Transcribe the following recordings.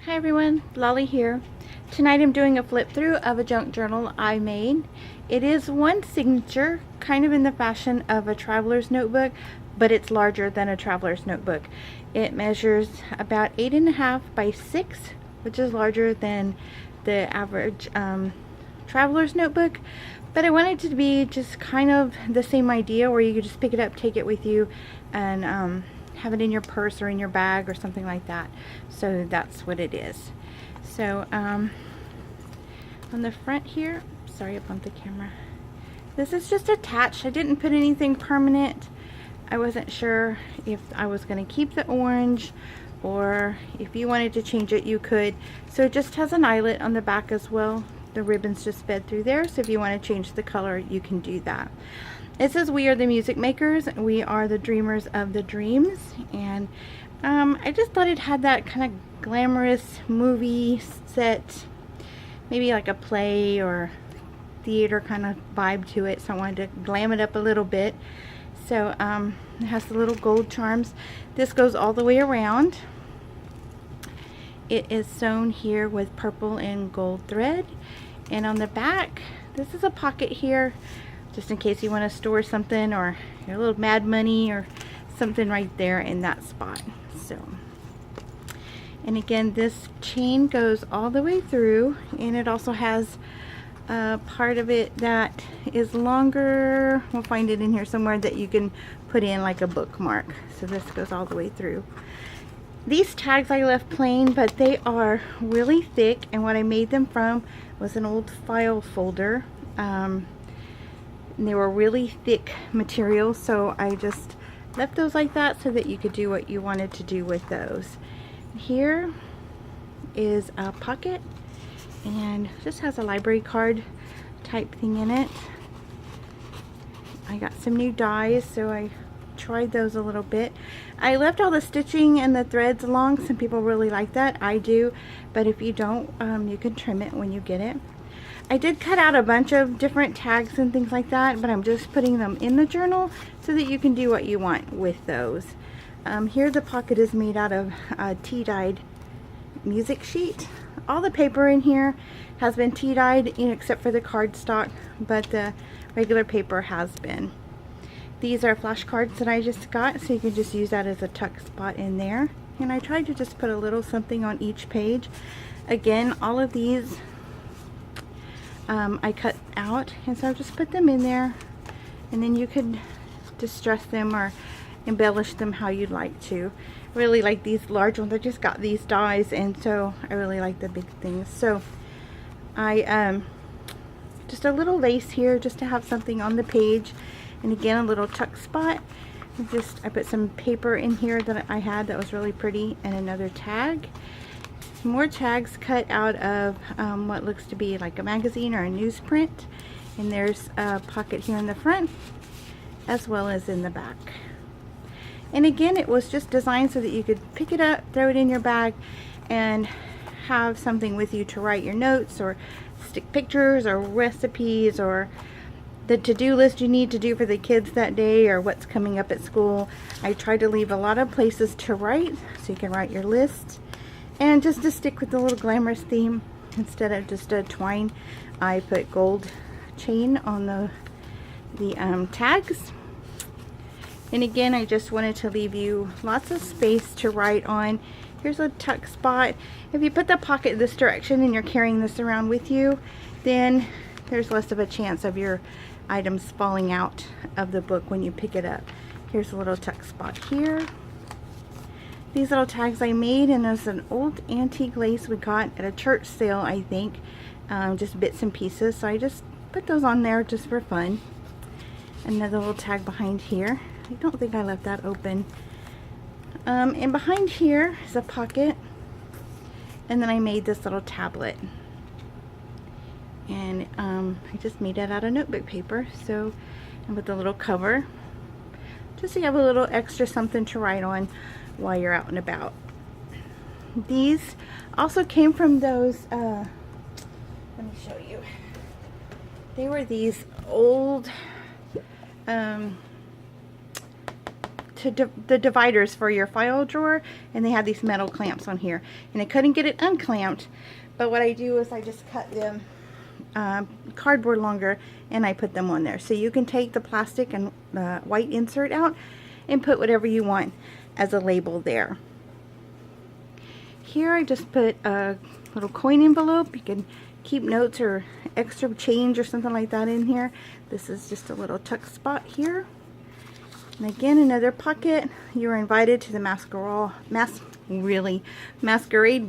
Hi everyone, Lolly here. Tonight I'm doing a flip through of a junk journal I made. It is one signature, kind of in the fashion of a traveler's notebook, but it's larger than a traveler's notebook. It measures about 8.5 by 6, which is larger than the average traveler's notebook. But I wanted it to be just kind of the same idea where you could just pick it up, take it with you, and have it in your purse or in your bag or something like that. So that's what it is. So on the front here, sorry I bumped the camera, this is just attached. I didn't put anything permanent. I wasn't sure if I was going to keep the orange or if you wanted to change it you could. So it just has an eyelet on the back as well. The ribbons just fed through there, so if you want to change the color you can do that. It says we are the music makers, we are the dreamers of the dreams, and I just thought it had that kind of glamorous movie set, maybe like a play or theater kind of vibe to it, so I wanted to glam it up a little bit. So it has the little gold charms. This goes all the way around. It is sewn here with purple and gold thread, and on the back this is a pocket here just in case you want to store something or your little mad money or something right there in that spot. So, and again, this chain goes all the way through, and it also has a part of it that is longer. We'll find it in here somewhere that you can put in like a bookmark. So this goes all the way through. These tags I left plain, but they are really thick, and what I made them from was an old file folder. And they were really thick material, so I just left those like that so that you could do what you wanted to do with those. Here is a pocket, and just has a library card type thing in it. I got some new dies, so I tried those a little bit. I left all the stitching and the threads along. Some people really like that. I do, but if you don't, you can trim it when you get it. I did cut out a bunch of different tags and things like that, but I'm just putting them in the journal so that you can do what you want with those. Here the pocket is made out of tea-dyed music sheet. All the paper in here has been tea-dyed, except for the cardstock, but the regular paper has been. These are flashcards that I just got, so you can just use that as a tuck spot in there. And I tried to just put a little something on each page. Again, all of these I cut out, and so I just put them in there, and then you could distress them or embellish them how you'd like to. Really like these large ones. I just got these dies, and so I really like the big things. So I just a little lace here just to have something on the page, and again a little tuck spot. I put some paper in here that I had that was really pretty, and another tag. More tags cut out of what looks to be like a magazine or a newsprint, and there's a pocket here in the front as well as in the back. And again, it was just designed so that you could pick it up, throw it in your bag, and have something with you to write your notes or stick pictures or recipes or the to-do list you need to do for the kids that day or what's coming up at school. I tried to leave a lot of places to write so you can write your list. And just to stick with the little glamorous theme, instead of just a twine, I put gold chain on the tags. And again, I just wanted to leave you lots of space to write on. Here's a tuck spot. If you put the pocket this direction and you're carrying this around with you, then there's less of a chance of your items falling out of the book when you pick it up. Here's a little tuck spot here. These little tags I made, and there's an old antique lace we got at a church sale, I think. Just bits and pieces, so I just put those on there just for fun. Another little tag behind here. I don't think I left that open. And behind here is a pocket, and then I made this little tablet. And I just made it out of notebook paper, so, and with the little cover, just so you have a little extra something to write on while you're out and about. These also came from those, let me show you. They were these old the dividers for your file drawer, and they had these metal clamps on here, and I couldn't get it unclamped. But what I do is I just cut them cardboard longer, and I put them on there. So you can take the plastic and white insert out and put whatever you want as a label there. Here I just put a little coin envelope. You can keep notes or extra change or something like that in here. This is just a little tuck spot here. And again, another pocket. You're invited to the Masquerade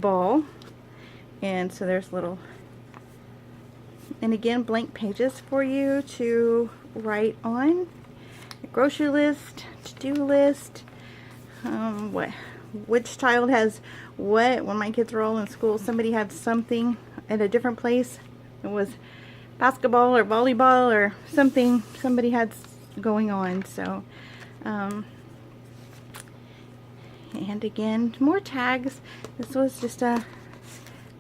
ball. And so there's little, and again, blank pages for you to write on. A grocery list, to-do list, which child has what. When my kids were all in school, somebody had something at a different place. It was basketball or volleyball or something somebody had going on. So and again, more tags. This was just a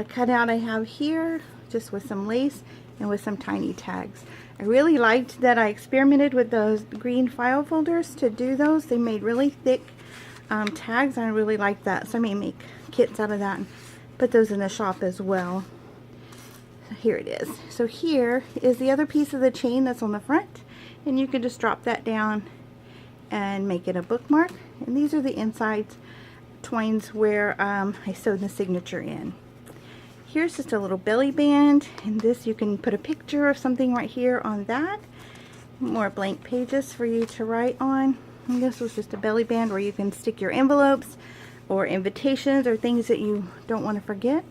cutout I have here, just with some lace and with some tiny tags. I really liked that I experimented with those green file folders to do those. They made really thick tags, and I really like that. So I may make kits out of that and put those in the shop as well. So here it is. So here is the other piece of the chain that's on the front, and you can just drop that down and make it a bookmark. And these are the inside twines where I sewed the signature in. Here's just a little belly band, and this you can put a picture of something right here on that. More blank pages for you to write on. And this was just a belly band where you can stick your envelopes or invitations or things that you don't want to forget.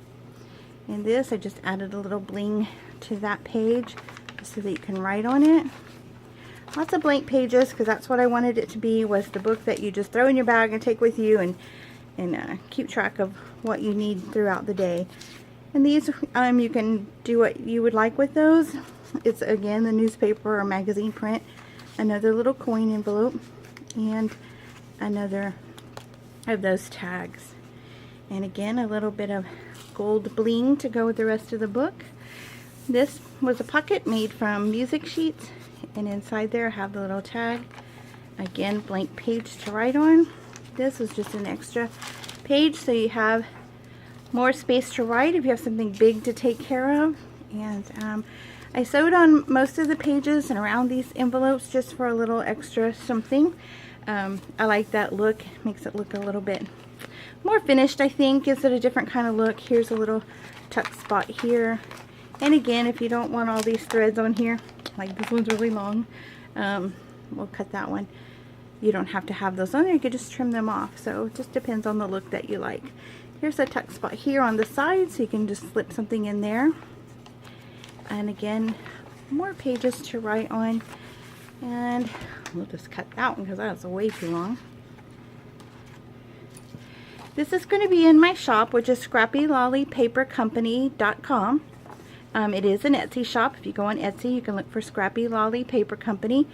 And this, I just added a little bling to that page just so that you can write on it. Lots of blank pages, because that's what I wanted it to be, was the book that you just throw in your bag and take with you and keep track of what you need throughout the day. And these, you can do what you would like with those. It's again the newspaper or magazine print, another little coin envelope, and another of those tags. And again, a little bit of gold bling to go with the rest of the book. This was a pocket made from music sheets, and inside there I have the little tag. Again, blank page to write on. This was just an extra page so you have more space to write if you have something big to take care of. And I sewed on most of the pages and around these envelopes just for a little extra something. I like that look. Makes it look a little bit more finished, I think. Gives it a different kind of look. Here's a little tuck spot here. And again, if you don't want all these threads on here, like this one's really long, we'll cut that one. You don't have to have those on there. You could just trim them off. So it just depends on the look that you like. Here's a tuck spot here on the side, so you can just slip something in there. And again, more pages to write on. And we'll just cut that one because that's way too long. This is going to be in my shop, which is scrappylollypapercompany.com. It is an Etsy shop. If you go on Etsy, you can look for Scrappy Lolly Paper Company.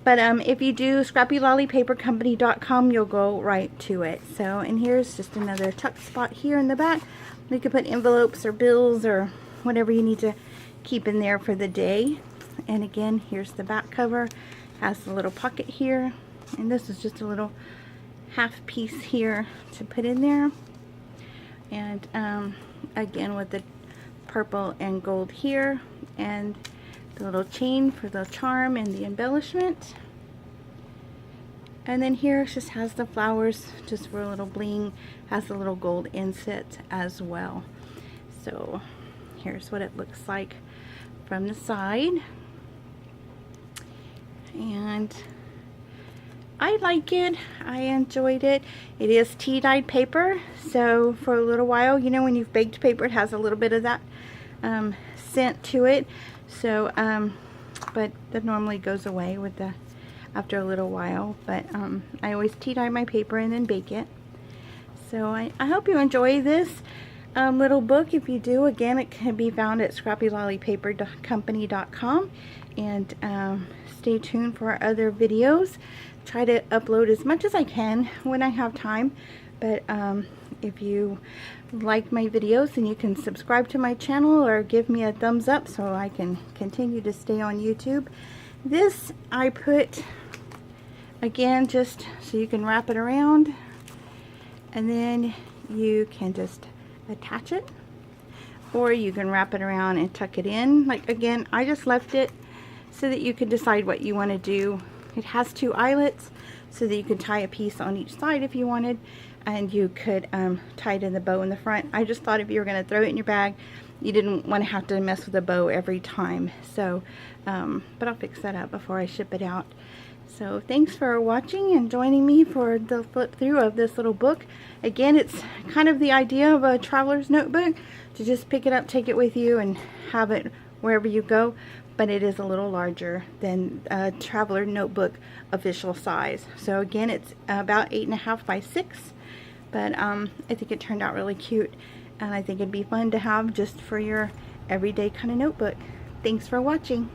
But if you do scrappylollypapercompany.com, you'll go right to it. So, and here's just another tuck spot here in the back. You can put envelopes or bills or whatever you need to keep in there for the day. And again, here's the back cover. Has the little pocket here. And this is just a little half piece here to put in there. And again, with the purple and gold here. And the little chain for the charm and the embellishment. And then here it just has the flowers just for a little bling. Has a little gold inset as well. So here's what it looks like from the side. And I like it. I enjoyed it. It is tea-dyed paper, so for a little while, you know, when you've baked paper, it has a little bit of that scent to it. So, but that normally goes away with the after a little while. But I always tea dye my paper and then bake it. So I hope you enjoy this little book. If you do, again, it can be found at scrappylollypapercompany.com. And stay tuned for our other videos. Try to upload as much as I can when I have time. But if you like my videos, then you can subscribe to my channel or give me a thumbs up so I can continue to stay on YouTube. This I put again, just so you can wrap it around, and then you can just attach it, or you can wrap it around and tuck it in. Like, again, I just left it so that you can decide what you want to do. It has 2 eyelets so that you can tie a piece on each side if you wanted, and you could tie it in the bow in the front. I just thought if you were going to throw it in your bag, you didn't want to have to mess with the bow every time. So, but I'll fix that up before I ship it out. So thanks for watching and joining me for the flip through of this little book. Again, it's kind of the idea of a traveler's notebook, to just pick it up, take it with you, and have it wherever you go. But it is a little larger than a traveler notebook official size. So again, it's about 8.5 by 6. But I think it turned out really cute, and I think it'd be fun to have just for your everyday kind of notebook. Thanks for watching.